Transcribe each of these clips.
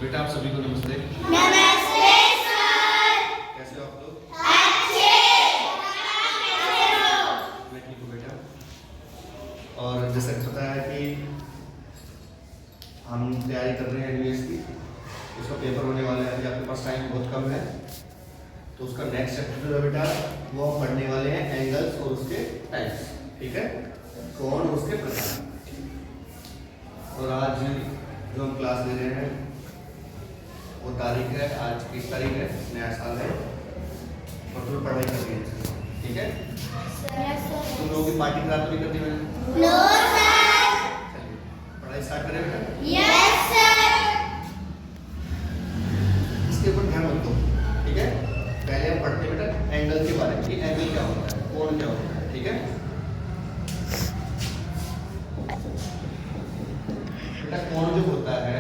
बेटा आप सभी को नमस्ते। नमस्ते सर। कैसे हो आप लोग? अच्छे। मैं ठीक हूँ बेटा। और जैसे पता है कि हम तैयारी कर रहे हैं एनवीएस की, उसका पेपर होने वाला है, अभी आपके पास टाइम बहुत कम है, तो उसका नेक्स्ट चैप्टर जो है बेटा वो हम पढ़ने वाले हैं एंगल्स और उसके टाइप्स। ठीक है, कोण और उसके प्रकार। और आज जो हम क्लास ले रहे हैं वो तारीख है, आज 20 तारीख है, नया साल है और तुम्हें पढ़ाई करनी है। ठीक है, तुम लोगों की पार्टी खराब तो नहीं करनी मैंने? No sir. चलिए पढ़ाई स्टार्ट करें बेटा। Yes sir. इसके ऊपर ध्यान रखो। ठीक है, पहले हम पढ़ते हैं बेटा एंगल के बारे में कि एंगल क्या होता है, कोण क्या होता है। ठीक है बेटा, कोण जो होता है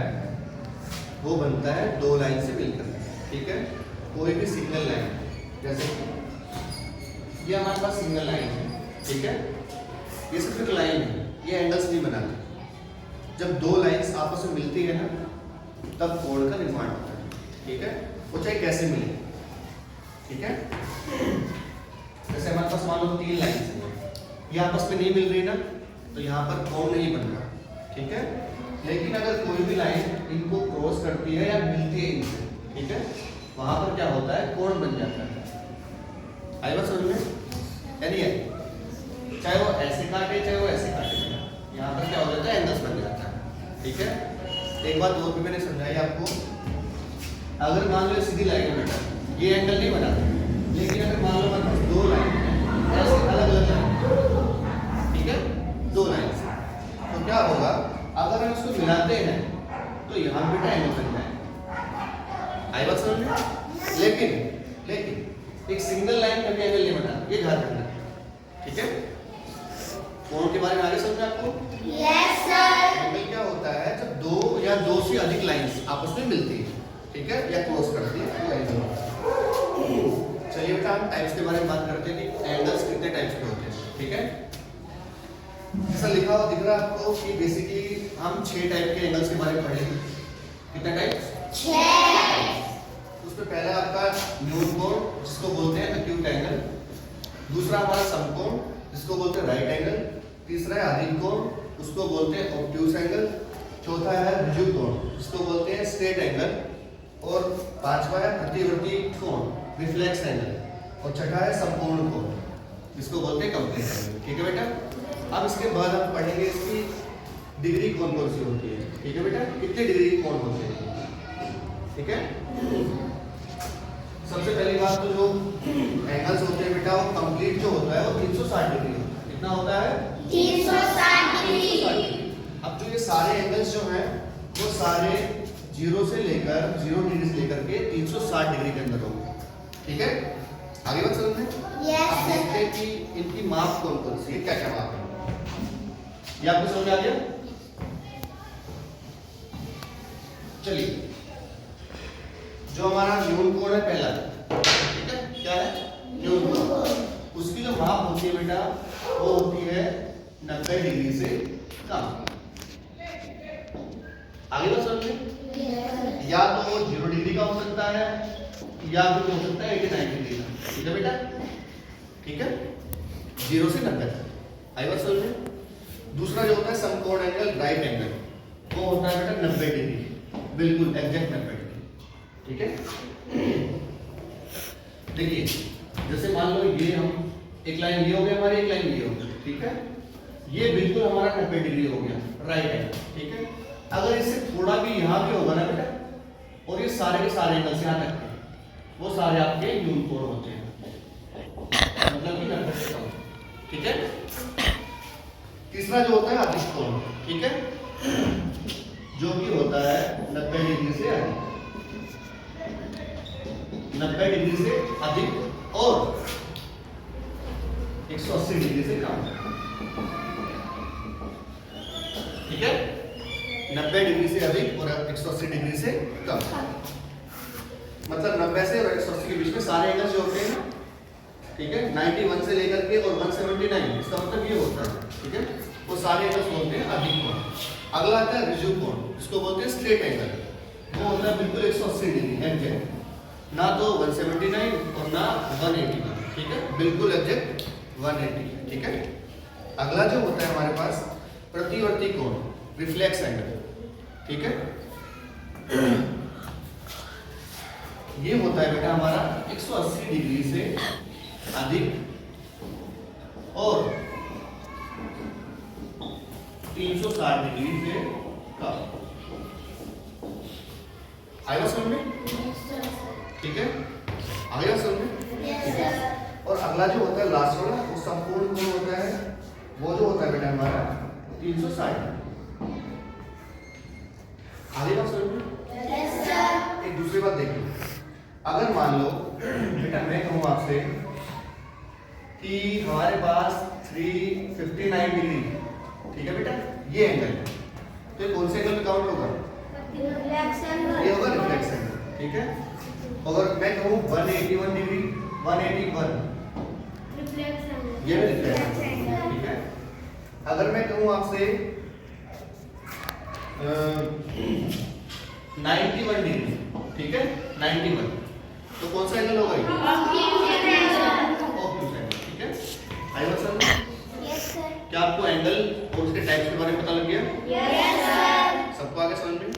वो बनता है दो लाइन से मिलकर। ठीक है, कोई भी सिंगल लाइन, जैसे ये हमारे पास सिंगल लाइन है। ठीक है, ये सिर्फ एक लाइन है, ये एंगल्स नहीं बनाते। जब दो लाइंस आपस में मिलती है ना तब कोण का निर्माण होता है। ठीक है, वो चाहे कैसे मिले। ठीक है, जैसे हमारे पास मान लो तीन लाइंस हैं, ये आपस में नहीं मिल रही ना तो यहाँ पर कोण नहीं बन रहा। ठीक है, लेकिन अगर कोई भी लाइन इनको क्रॉस करती है या मिलती है इनसे, ठीक है, वहां पर क्या होता है, कोण बन जाता है। आई बात समझ में? यानी चाहे वो ऐसे काटे चाहे वो ऐसे काटे, यहाँ पर क्या हो जाता है, एंगल्स बन जाता है। ठीक है, एक बात और भी मैंने समझाई आपको, अगर मान लो सीधी लाइन है बेटा, ये एंगल नहीं बना, लेकिन अगर मान लो हमारे पास दो लाइन है ऐसे अलग अलग लाइन, ठीक है, दो लाइन, तो क्या होगा, अगर हम इसको मिलाते हैं तो यहाँ बेटा एंगल बन जाए। आई बात समझ में? लेकिन एक सिंगल लाइन कभी एंगल नहीं बना, ये ध्यान रखना। ठीक है, कोण के बारे में आगे समझ आपको? Yes sir. एंगल क्या होता है, जब दो या दो से अधिक लाइंस आपस में मिलती है, ठीक है, या क्रॉस करती है, तो एंगल होता है। चलिए बेटा हम टाइप्स के बारे में बात करते हैं कि एंगल्स कितने टाइप्स के होते हैं। ठीक है, ऐसा लिखा हुआ दिख रहा है आपको कि बेसिकली हम 6 टाइप के एंगल्स के बारे में पढ़ेंगे। कितने टाइप्स? 6। उसमें पहला आपका न्यून कोण जिसको बोलते हैं एक्यूट एंगल, दूसरा हमारा समकोण जिसको बोलते हैं राइट एंगल, तीसरा है अधिक कोण उसको बोलते हैं ऑब्ट्यूस एंगल, चौथा है ऋजु कोण जिसको बोलते हैं स्ट्रेट एंगल, और पांचवा है प्रतिवर्ती कोण रिफ्लेक्स एंगल, और छठा है संपूर्ण कोण जिसको बोलते हैं कंप्लीट एंगल। ठीक है बेटा, अब इसके बाद हम पढ़ेंगे इसकी डिग्री कौन कौन सी होती है। ठीक है बेटा, कितने डिग्री कौन होते हैं। ठीक है, सबसे पहली बात तो जो एंगल्स होते हैं बेटा वो कंप्लीट जो होता है वो 360 डिग्री होता है। कितना होता है? 360 डिग्री। अब जो ये सारे एंगल्स जो हैं वो सारे 0 से लेकर 0 डिग्री से लेकर के 360 डिग्री के अंदर होंगे। ठीक है, आगे बात समझ में? यस अब देखते हैं कि इनकी माप कौन कौन सी है, क्या क्या माप है, ये आपको समझ आ गया? चलिए, जो हमारा न्यून कोण है पहला, ठीक है, क्या है? न्यून कोण, उसकी जो माप होती है बेटा वो होती है 90 डिग्री से कम। आगे बात समझ में? या तो वो 0 डिग्री का हो सकता है या फिर हो सकता है 89 डिग्री का। ठीक है बेटा, ठीक है, 0 से 90 तक। आई बात समझ में? दूसरा जो होता है समकोण एंगल राइट एंगल, वो होता है बेटा 90 डिग्री, बिल्कुल एग्जैक्ट 90 डिग्री। ठीक है, देखिए जैसे मान लो ये हम एक लाइन ये हो गया हमारी, एक लाइन ये हो गई। ठीक है, ये बिल्कुल हमारा 90 डिग्री हो गया राइट एंगल। ठीक है, अगर इससे थोड़ा भी यहाँ पे होगा ना बेटा, और ये सारे के सारे एंगल्स यहाँ तक वो सारे आपके न्यून कोण होते हैं, मतलब कि 90 से कम। ठीक है, तीसरा जो होता है अधिक कोण, ठीक है, जो कि होता है 90 डिग्री से अधिक, 90 डिग्री से अधिक और 180 डिग्री से कम। ठीक है, 90 डिग्री से अधिक और 180 डिग्री से कम, मतलब 90 से और 180 के बीच में सारे एंगल्स जो होते हैं ना, ठीक है, 91 से लेकर के और 179, इसका मतलब ये होता है। ठीक है, वो सारे एंगल्स बोलते हैं अधिक कोण। अगला आता है ऋजु कोण, इसको बोलते हैं स्ट्रेट एंगल, वो होता है बिल्कुल 180 डिग्री एग्जैक्ट, ना तो 179 और ना 181, ठीक है, बिल्कुल एग्जैक्ट 180, ठीक है। अगला जो होता है हमारे पास प्रतिवर्ती कोण, रिफ्लेक्स एंगल, ठीक है। ये होता है बेटा हमारा 180 डिग्री से अधिक और 360 डिग्री से कम। आएगा समझ में? ठीक है, आएगा समझ में? ठीक है। और अगला जो होता है लास्ट वाला, वो संपूर्ण कोण होता है, वो जो होता है बेटा हमारा 360। आगे बात समझ में? एक दूसरी बात देखिए, अगर मान लो बेटा मैं कहूँ आपसे कि हमारे पास 359 डिग्री, ठीक है बेटा, ये एंगल, तो ये कौन से एंगल में काउंट होगा? ये होगा रिफ्लेक्स एंगल, ठीक है। अगर मैं कहूँ 181 डिग्री, 181, ये भी रिफ्लेक्स एंगल, ठीक है। अगर मैं कहूँ आपसे 91 डिग्री, ठीक है, 91, तो कौन सा एंगल होगा ये? ऑब्ट्यूज एंगल, ठीक है। आई बात समझ में? क्या आपको एंगल और उसके टाइप्स के बारे में पता लग गया? सबको आगे समझ में?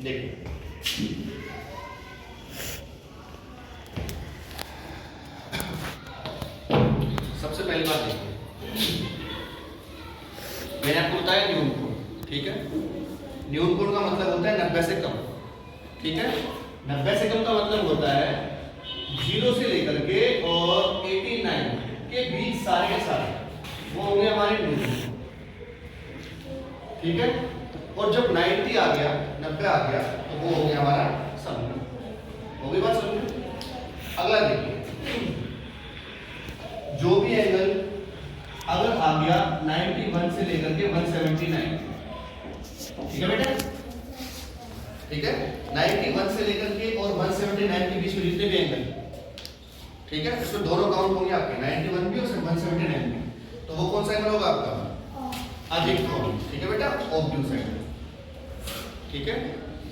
देखिए, सबसे पहली बात देखिए, मैंने आपको बताया न्यून कोण, ठीक है। न्यून कोण का मतलब होता है 90 से कम, ठीक है। 90 से कम का मतलब होता है 0 से लेकर के और 89 के बीच सारे के सारे वो होंगे हमारे न्यून कोण, ठीक है। और जब 90 आ गया, 90 आ गया, तो वो हो गया हमारा समकोण। हो गई बात समझ में? अगला देखिए, जो भी एंगल अगर आ गया 91 से लेकर के 179, ठीक है बेटा, ठीक है, 91 से लेकर के और 179 के बीच में जितने भी एंगल, ठीक है, इसमें दोनों काउंट होंगे आपके, 91 भी और 179 भी, तो वो कौन सा एंगल होगा आपका? अधिक कोण, ठीक है बेटा, ऑब्ट्यूज एंगल, ठीक है।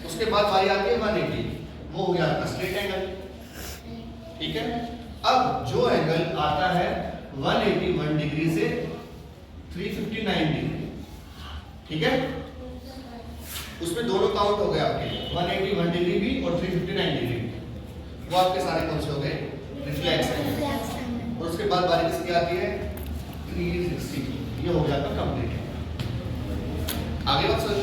उसके बाद बारी आती है 180, वो हो गया आपका स्ट्रेट एंगल, ठीक है। अब जो एंगल आता है 181 डिग्री से 359 डिग्री, ठीक है, उसमें दोनों काउंट हो गए आपके, 181 डिग्री भी और 359 डिग्री भी, वो आपके सारे कौन से हो गए? Reflex angle. और उसके बाद बारी किसकी आती है? 360, ये हो गया आपका कंप्लीट। आगे बात समझ